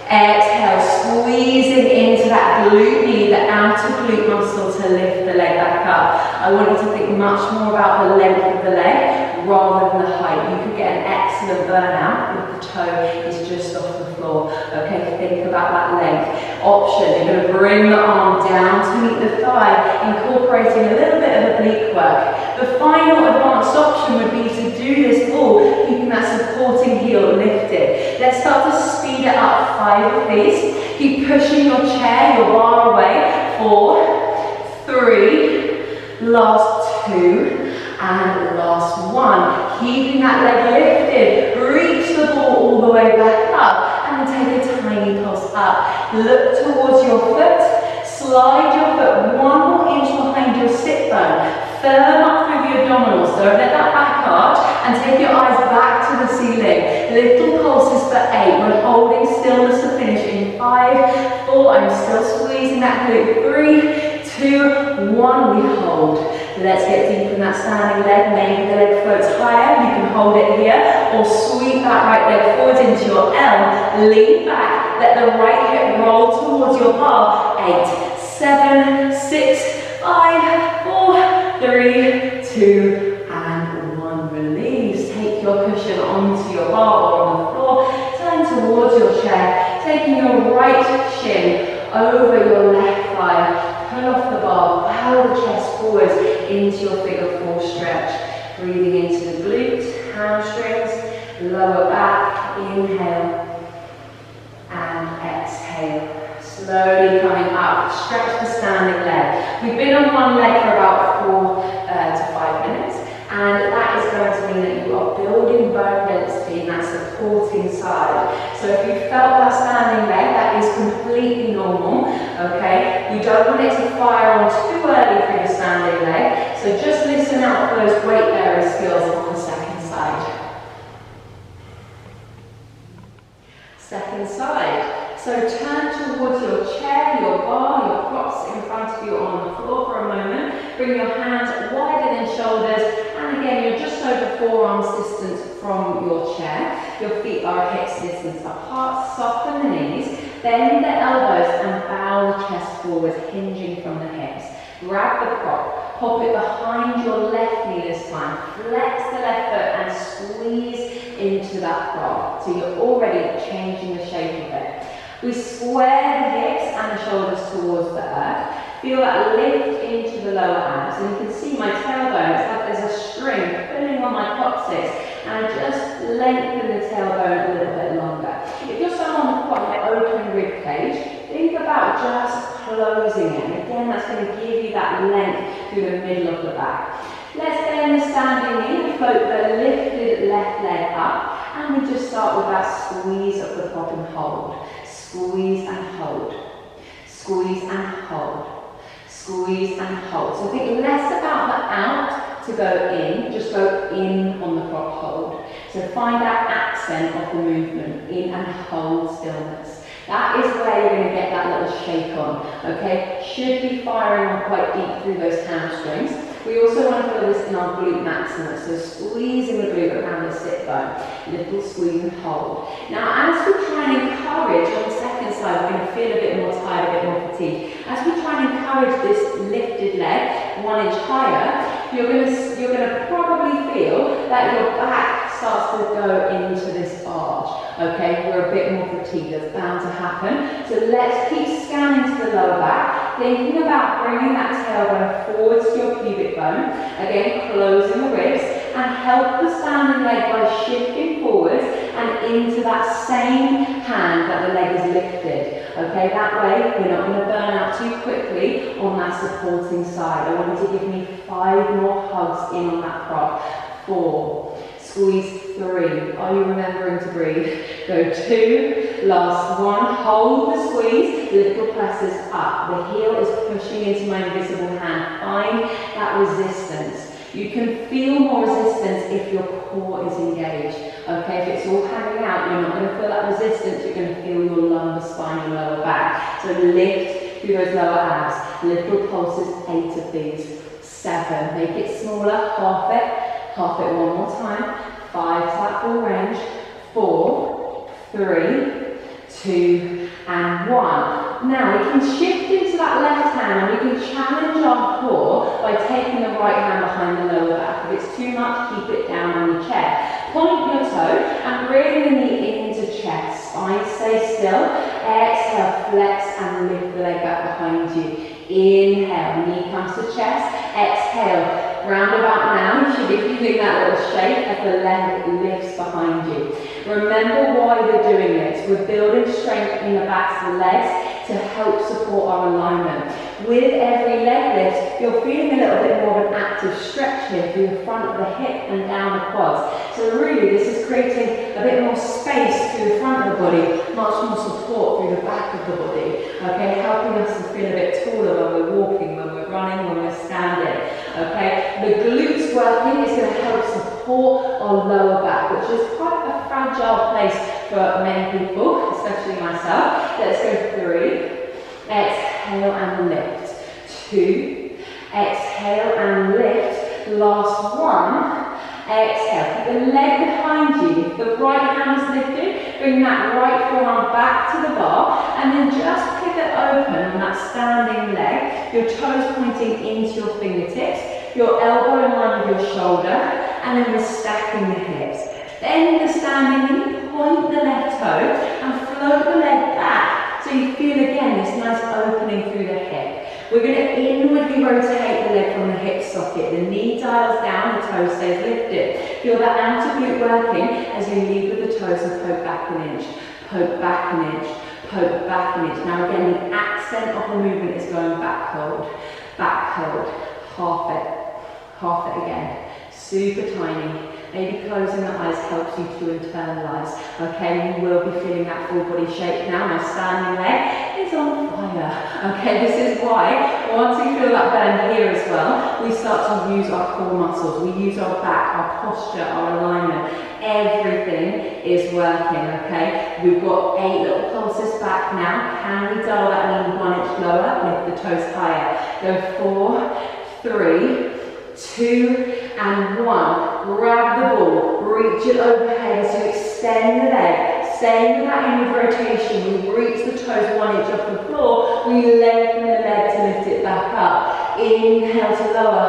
Exhale, squeezing into that glute knee, the outer glute muscle to lift the leg back up. I want you to think much more about the length of the leg rather than the height. You could get an excellent burnout if the toe is just off the floor. Okay, think about that length. Option, you're going to bring the arm down to meet the thigh, incorporating a little bit of oblique work. The final advanced option would be to do this all, keeping that supporting heel lifted. Let's start to speed it up. 5 of these. Keep pushing your chair, your bar away. 4, 3, last 2, and last 1. Keeping that leg lifted. Reach the ball all the way back up, and then take a tiny pulse up. Look towards your foot. Slide your foot 1 more inch behind your sit bone. Firm up through the abdominals, don't let that back arch, and take your eyes back to the ceiling. Little pulses for 8, we're holding stillness to finish in 5, 4, I'm still squeezing that glute, 3, 2, 1, we hold. Let's get deep in that standing leg, maybe the leg floats higher, you can hold it here, or sweep that right leg forwards into your L, lean back, let the right hip roll towards your bar, 8, 7, 6, 5, 4, 3, 2, and 1. Release. Take your cushion onto your bar or on the floor. Turn towards your chair. Taking your right shin over your left thigh. Pull off the bar. Bow the chest forwards into your figure 4 stretch. Breathing into the glutes, hamstrings, lower back. Inhale and exhale. Slowly coming up, stretch the standing leg. We've been on one leg for about 4 to 5 minutes, and that is going to mean that you are building bone density in that supporting side. So if you felt that standing leg, that is completely normal, okay? You don't want it to fire on too early through the standing leg, so just listen out for those weight bearing skills on the second side. Second side. So turn towards your chair, your bar, your props in front of you on the floor for a moment. Bring your hands wider than shoulders, and again you're just over forearms distance from your chair. Your feet are hips distance apart. Soften the knees, bend the elbows and bow the chest forward, hinging from the hips. Grab the prop, pop it behind your left knee this time. Flex the left foot and squeeze into that prop. So you're already changing the shape of it. We square the hips and the shoulders towards the earth. Feel that lift into the lower abs. And you can see my tailbone, it's like there's a string pulling on my coccyx. And I just lengthen the tailbone a little bit longer. If you're someone with quite an open rib cage, think about just closing it. And again, that's going to give you that length through the middle of the back. Let's bend the standing knee and float the lifted left leg up. And we just start with that squeeze of the prop and hold. Squeeze and hold. Squeeze and hold. Squeeze and hold. So think less about the out to go in, just go in on the prop hold. So find that accent of the movement, in and hold stillness. That is where you're going to get that little shake on, okay? Should be firing on quite deep through those hamstrings. We also want to feel this in our glute maximus, so squeezing the glute around the sit bone, little squeeze and hold. Now as we try and encourage, on the second side, we're going to feel a bit more tired, a bit more fatigued. As we try and encourage this lifted leg 1 inch higher, you're going to probably feel that your back starts to go into this arch. Okay, we're a bit more fatigued, that's bound to happen. So let's keep scanning to the lower back, thinking about bringing that tailbone forwards to your pubic bone. Again, closing the ribs, and help the standing leg by shifting forwards and into that same hand that the leg is lifted. Okay, that way we're not going to burn out too quickly on that supporting side. I want you to give me 5 more hugs in on that prop. 4. Squeeze 3. Are you remembering to breathe? Go 2. Last 1. Hold the squeeze. Little presses up. The heel is pushing into my invisible hand. Find that resistance. You can feel more resistance if your core is engaged. Okay, if it's all hanging out, you're not going to feel that resistance. You're going to feel your lumbar spine, your lower back. So lift through those lower abs. Little pulses, 8 of these. 7. Make it smaller. Half it. Half it 1 more time. 5 to that full range. 4, 3, 2, and 1. Now we can shift into that left hand and we can challenge our core by taking the right hand behind the lower back. If it's too much, keep it down on your chair. Point your toe and bring the knee into chest. Spine stay still. Exhale, flex and lift the leg up behind you. Inhale, knee comes to chest. Exhale. Roundabout now, you should be feeling that little shake as the leg lifts behind you. Remember why we're doing this. We're building strength in the backs of the legs to help support our alignment. With every leg lift, you're feeling a little bit more of an active stretch here through the front of the hip and down the quads. So really, this is creating a bit more space through the front of the body, much more support through the back of the body. Okay, helping us to feel a bit taller when we're walking, when we're running, when we're standing. Okay, the glutes working is going to help support our lower back, which is quite a fragile place for many people, especially myself. Let's go 3. Exhale and lift. 2. Exhale and lift. Last 1. Exhale. Keep the leg behind you. If the right hand is lifted, bring that right forearm back to the bar and then just pivot open on that standing leg. Your toes pointing into your fingertips, your elbow in line with your shoulder, and then we're stacking the hips. Bend the standing knee, point the left toe, and float the leg back so you feel again this nice opening through the hip. We're going to inwardly rotate the leg from the hip socket. The knee dials down, the toe stays lifted. Feel that outer glute working as you lead with the toes and poke back an inch, poke back an inch, poke back an inch. Now again, the accent of the movement is going back, hold, half it again. Super tiny. Maybe closing the eyes helps you to internalize. Okay, you will be feeling that full body shake now. My standing leg is on fire. Okay, this is why once we feel that burn here as well, we start to use our core muscles. We use our back, our posture, our alignment. Everything is working, okay? We've got 8 little pulses back now. Can we dial that knee 1 inch lower? Lift the toes higher. Go 4, 3, 2 and 1. Grab the ball, reach it overhead as you extend the leg. Staying with that inward rotation, we reach the toes 1 inch off the floor. We lengthen the leg to lift it back up. Inhale to lower,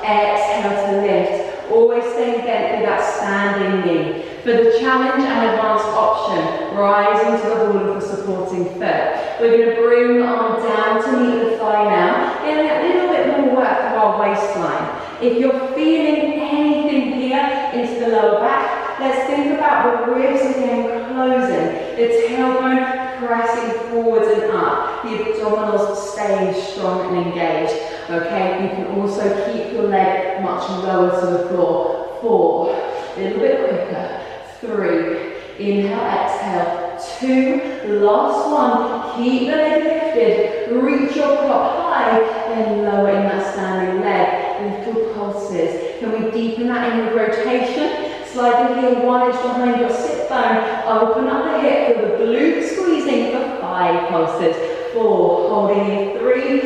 exhale to lift. Always staying again through that standing knee. For the challenge and advanced option, rise into the ball of the supporting foot. We're going to bring the arm down to meet the thigh now, getting a little bit more work of our waistline. If you're feeling anything here into the lower back, let's think about the ribs again closing, the tailbone pressing forwards and up, the abdominals staying strong and engaged. Okay, you can also keep your leg much lower to the floor. 4, a little bit quicker. 3, inhale, exhale. 2, last 1. Keep the leg lifted. Reach your prop high, then lower in that standing leg. Little pulses. Can we deepen that inward rotation? Slide the heel 1 inch behind your sit bone. Open up the hip, feel the glutes squeezing for 5 pulses. 4, holding in 3,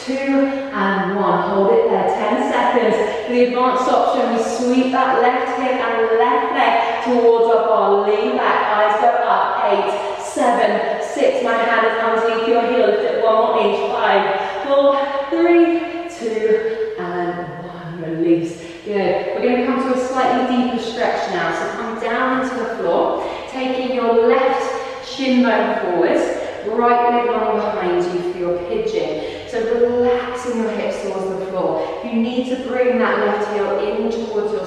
2 and 1. Hold it there, 10 seconds. For the advanced option, we sweep that left hip and left leg towards our bar. Lean back, eyes go up. 8, 7, 6. My hand is underneath your heel. Lift it 1 more inch. 5, 4, 3, 2 and 1. Release. Good. We're going to come to a slightly deeper stretch now. So come down into the floor, taking your left shin bone forwards, right leg long behind you for your pigeon. So relaxing your hips towards the floor. If you need to bring that left heel in towards your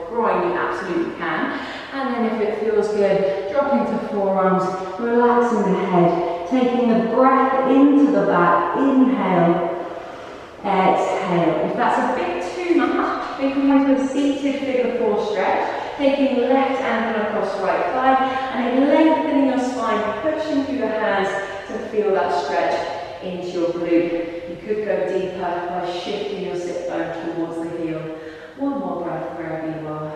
groin, you absolutely can. And then if it feels good, drop into forearms, relaxing the head, taking the breath into the back. Inhale, exhale. If that's a bit too much, we can come to a seated figure 4 stretch, taking left ankle across right thigh, and then lengthening your spine, pushing through the hands to feel that stretch into your glute. You could go deeper by shifting your sit bone towards the heel. 1 more breath wherever you are.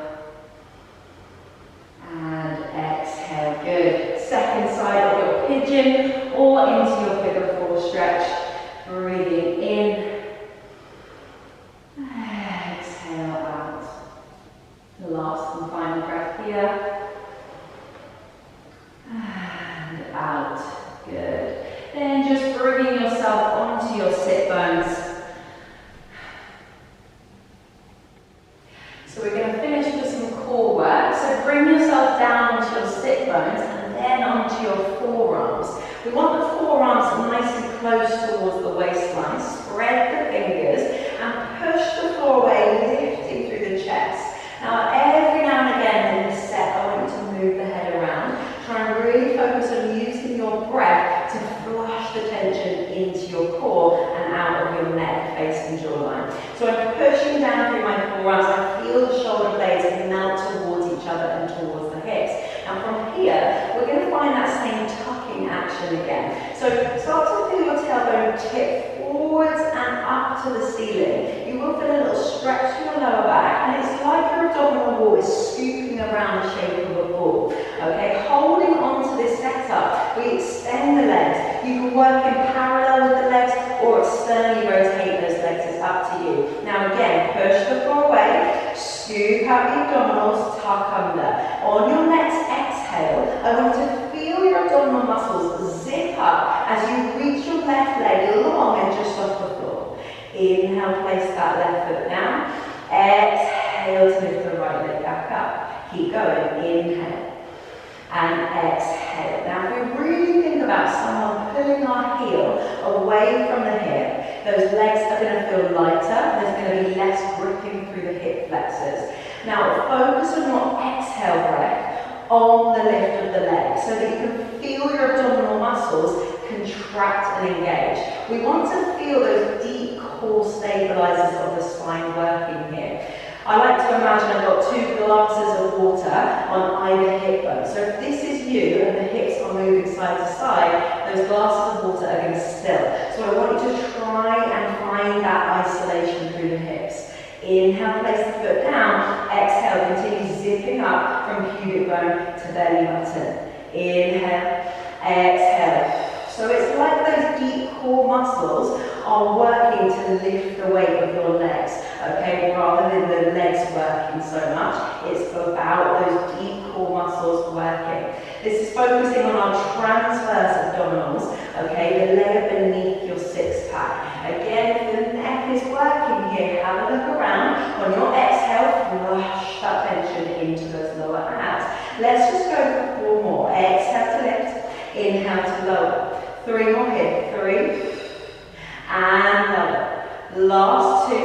And exhale, good. Second side of your pigeon or into your figure 4 stretch. Breathing in. Exhale out. The last and final breath here. And out. Good. Then just bringing yourself onto your sit bones. So we're going to finish with some core work. So bring yourself down onto your sit bones and then onto your forearms. We want the forearms nice and close towards the waistline. Spread the fingers and push the floor away, lifting through the chest. Now every now and again in this set, I want you to move the head around. Try and really focus on using your breath to flush the tension into your core and out of your neck, face and jawline. So I'm pushing down through my forearms. I feel the shoulder blades melt towards each other and towards the hips. And from here, we're going to find that same tucking action again. So start to feel your tailbone tip forwards and up to the ceiling. You will feel a little stretch to your lower back, and it's like your abdominal wall is scooping around the shape of a ball. Okay, holding on to this setup, we extend the legs. You can work in parallel with the legs or externally rotate those legs. It's up to you. Now again, push the floor away, scoop out the abdominals, tuck under. On your next exhale, I want to feel your abdominal muscles zip up as you reach your left leg long and just off the floor. Inhale, place that left foot down. Exhale to lift the right leg back up. Keep going. Inhale and exhale. Now if we really think about someone pulling our heel away from the hip, those legs are going to feel lighter. There's going to be less gripping through the hip flexors. Now focus on your exhale breath on the lift of the leg so that you can feel your abdominal muscles contract and engage. We want to feel those deep core stabilizers of the spine working here. I like to imagine I've got 2 glasses of water on either hip bone. So if this is you and the hips are moving side to side, those glasses of water are going to still. So I want you to try and find that isolation through the hips. Inhale, place the foot down. Exhale, continue zipping up from pubic bone to belly button. Inhale, exhale. So it's like those deep core muscles are working to lift the weight of your legs, okay, rather than the legs working so much. It's about those deep core muscles working. This is focusing on our transverse abdominals, okay, the layer beneath your six-pack. Again, if the neck is working here, have a look around. On your exhale, flush that tension into those lower abs. Let's just go for 4 more. Exhale to lift, inhale to lower. 3 more here, 3, and lower. Last 2,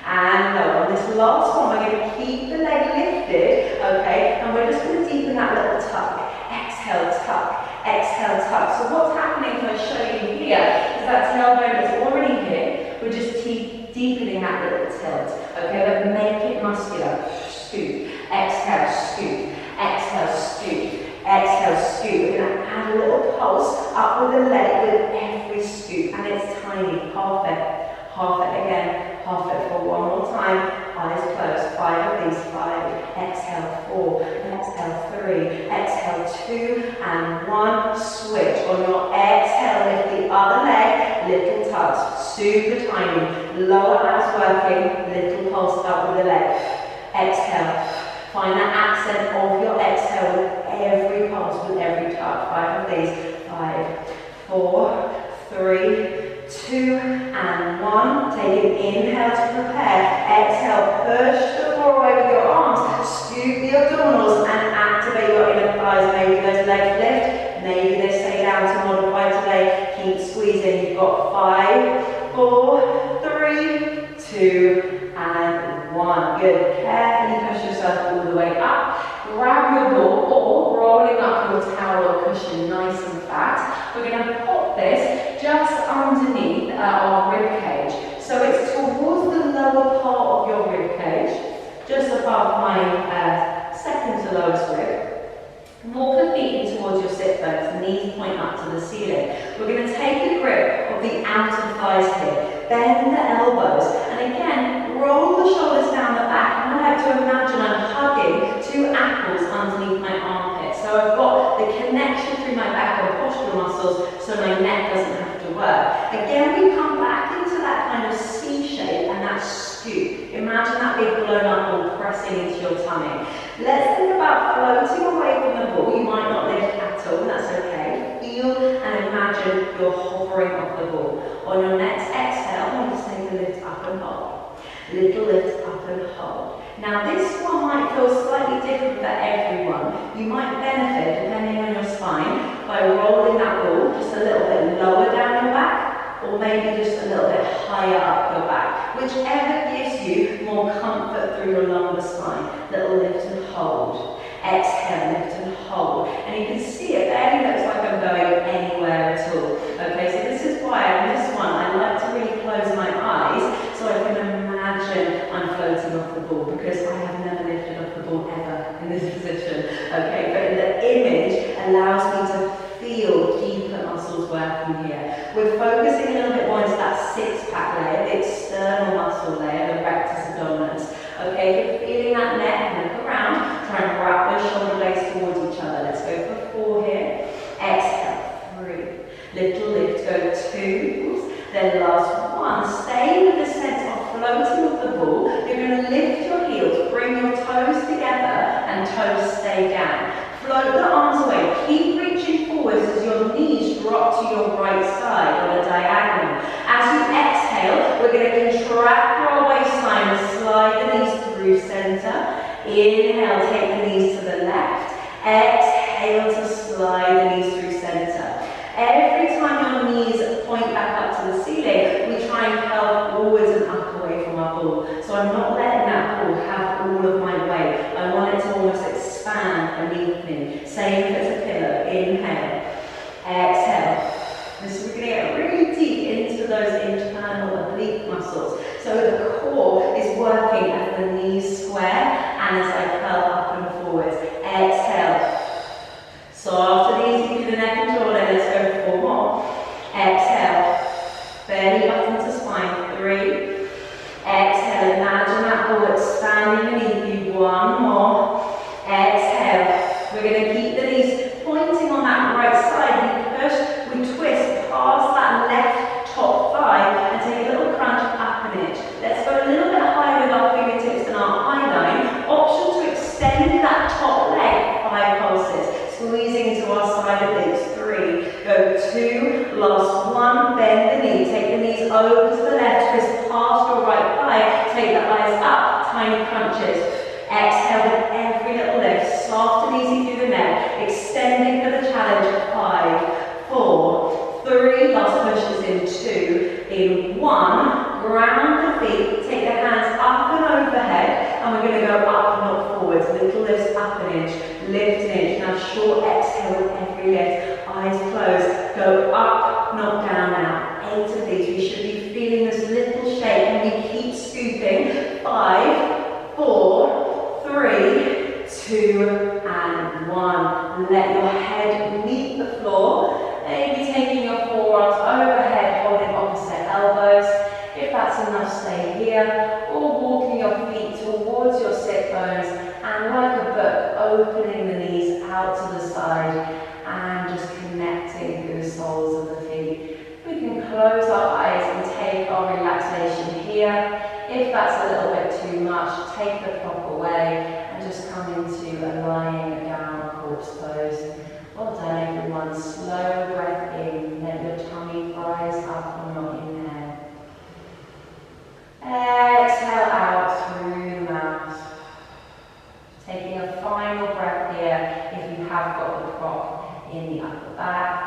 and lower. On this last one, we're going to keep the leg lifted, okay, and we're just going to deepen that little tuck. Exhale, tuck. Exhale, tuck. So what's happening, if I show you here, is that tailbone is already here. We're just deepening that little tilt, okay, but make it muscular. Scoop. Exhale, scoop. Exhale, scoop. Exhale, scoop. We're going to add a little pulse up with the leg with every scoop, and it's tiny. Half it again, half it for 1 more time. Eyes closed. 5 of these. 5. Exhale, 4. Exhale, 3. Exhale, 2 and 1. Switch. On your exhale, lift the other leg. Little touch. Super tiny. Lower abs working. Little pulse up with the leg. Exhale. Find that accent of your exhale with every pulse, with every touch. 5 of these. 5, 4, 3, 2 and 1. Take an inhale to prepare. Exhale, push the floor away with your arms. Scoop the abdominals and activate your inner thighs. Maybe those legs lift. Maybe they stay down to modify today. Keep squeezing. You've got 5, 4, 3, 2 and 1. Good. Carefully push yourself all the way up. Grab your ball or rolling up your towel or cushion nice and flat. We're going to pop this just underneath our rib cage. So it's towards the lower part of your rib cage, just above my second to lowest rib. Walk the feet in towards your sit bones, knees point up to the ceiling. We're going to take a grip of the outer thighs here. Bend the elbows, and again, roll the shoulders down the back. And I like to imagine I'm hugging 2 apples underneath my armpit. So I've got the connection through my back and postural muscles, so my neck doesn't have to work. Again, we come back into that kind of C shape and that scoop. Imagine that big blown up ball pressing into your tummy. Let's think about floating away from the ball. You might not lift at all, that's okay. Feel and imagine you're hovering off the ball. On your next exhale, I want you to take a lift up and hold. Little lift up and hold. Now this one might feel slightly different for everyone. You might benefit, depending on your spine, by rolling that ball just a little bit lower down your back, or maybe just a little bit higher up your back. Whichever gives you more comfort through your lumbar spine. Little lift and hold. Exhale, lift and hold. And you can see it barely looks like I'm going anywhere at all. Okay, so this is why on this one I like to really close my eyes so I can imagine I'm floating off the ball, because I have never lifted off the ball ever in this position. Okay, but the image allows me to feel deeper muscles working here. We're focusing a little bit more into that six-pack layer, the external muscle layer, the rectus abdominis. Okay, if you're feeling that neck, look around, try and wrap those shoulder blades towards each other. Let's go for 4 here. Exhale, 3. Little lift, go 2. Then last 1. Stay with the sense of floating off the ball. You're going to lift your heels, bring your toes together, and toes stay down. Float the arms away. Keep reaching forwards as your knees drop to your right side on a diagonal. As you exhale, we're going to contract our waistline and slide the knees through center. Inhale, take the knees to the left. Exhale to slide the knees through center. Every time your knees point back up to the ceiling, we try and curl forwards and up away from our ball. So I'm not letting that ball have all of my weight. I want it to almost expand beneath me. Same if it's a pillow. muscles. So the core is working as the knees square and as I curl up and forwards. Exhale. Soft and easy through the neck and jawline. Let's go 4 more. Exhale. Belly button to spine. 3. Exhale. Imagine that ball expanding beneath you. 1 more. Exhale. We're going to keep the knees pointing on that right side. We push, we twist past that left top thigh and take a little crunch up an inch. Let's go a little bit higher with our fingertips and our eye line. Option to extend that top leg. 5 pulses. Squeezing into our side of legs. 3. Go 2. Last 1. Bend the knee. Take the knees over to the left. Twist past your right thigh. Take the eyes up. Tiny crunches. Exhale with every little lift. Soft and easy through the neck. Extending for the challenge. 5, 4, 3. Last push is in 2. In 1. Ground the feet. Take the hands up and overhead. And we're going to go up, not forwards. Little lifts up an inch. Lift an inch. Now short exhale with every lift. Eyes closed. Go up, not down now. 8 of these. We should be feeling this little shake. And we keep scooping. 5, 4, 3, 2, and 1. Let your head meet the floor. Maybe taking your forearms overhead, holding opposite elbows. If that's enough, stay here. Or walking your feet towards your sit bones. And like a book, opening the knees out to the side. And just connecting through the soles of the feet. We can close our eyes and take our relaxation here. If that's a little bit too much, take the prop away and just come into a lying down corpse pose. Well done everyone. Slow breath in. Let your tummy rise up on your inhale. Exhale out through the mouth. Taking a final breath here if you have got the prop in the upper back.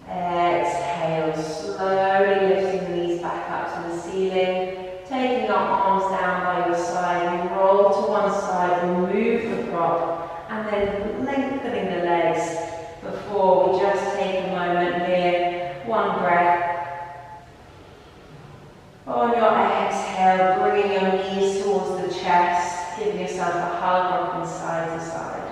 Exhale, slowly lifting the knees back up to the ceiling. Taking your arms down by your side, we roll to one side, remove the prop, and then lengthening the legs before we just take a moment here. One breath. On your exhale, bringing your knees towards the chest, giving yourself a hug, rocking side to side.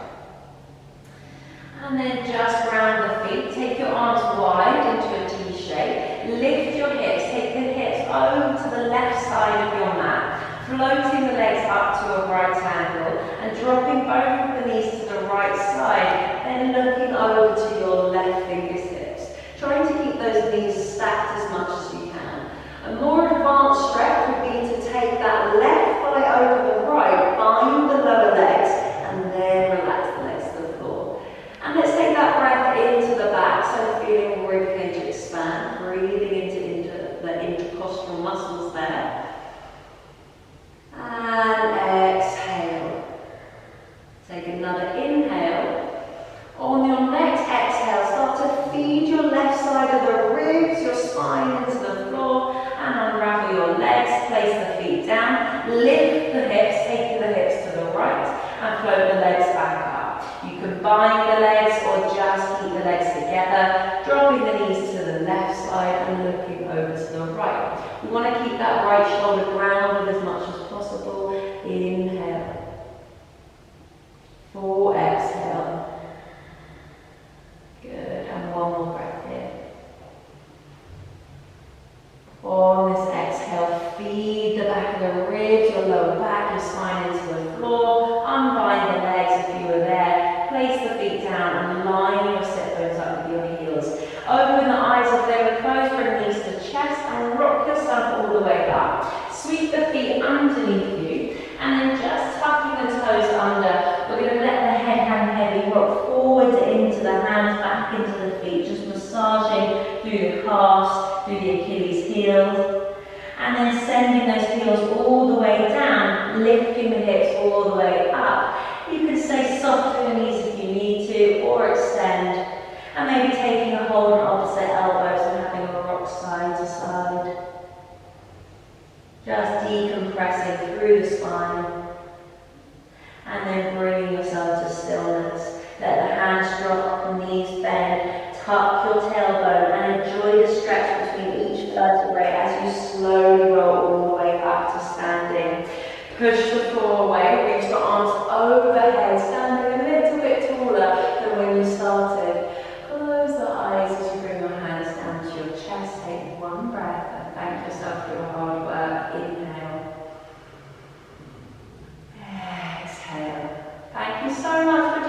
And then just round the feet, take your arms wide into a T shape, lift your hips, take the hips over to the left side of your mat, floating the legs up to a right angle and dropping both of the knees to the right side, then looking over to your left fingertips. Trying to keep those knees stacked as much as you can. A more advanced stretch would be to take that left thigh over the right, bind the lower legs, and then relax the legs to the floor. And let's take that breath into the back, so feeling rib cage expand, breathing into the intercostal muscles there. And exhale. Take another inhale. On your next exhale, start to feed your left side of the ribs, your spine into the floor, and unravel your legs, place the feet down, lift the hips, take the hips to the right, and float the legs back up. You can bind the legs or just keep the legs together, dropping the knees to the left side and looking over to the right. We want to keep that right shoulder grounded as much as possible. Inhale. Full exhale. Good. And one more breath here. On this exhale, feed the back of the ribs, your lower back, your spine into the floor. Unbind the legs if you were there. Place the feet down and line your sit bones up with your heels. Open the eyes if they were closed, bring knees to chest and rock yourself all the way up. Sweep the feet underneath you and then just tucking the toes under. We're going to let the head hang heavy, rock forward into the hands, back into the feet, just massaging through the calves, through the Achilles heels. And then sending those heels all the way down, lifting the hips all the way up. You can stay soft on your knees if you need to, or extend. And maybe taking a hold on opposite elbows and having a rock side to side. Just decompressing through the spine. And then bringing yourself to stillness. Let the hands drop, the knees bend. Tuck your tail tailbone and enjoy the stretch between each vertebrae as you slowly roll all the way back to standing. Push the floor away, reach the arms overhead, standing a little bit taller than when you started. Close the eyes as you bring your hands down to your chest. Take one breath and thank yourself for your hard work. Inhale. Exhale. Thank you so much for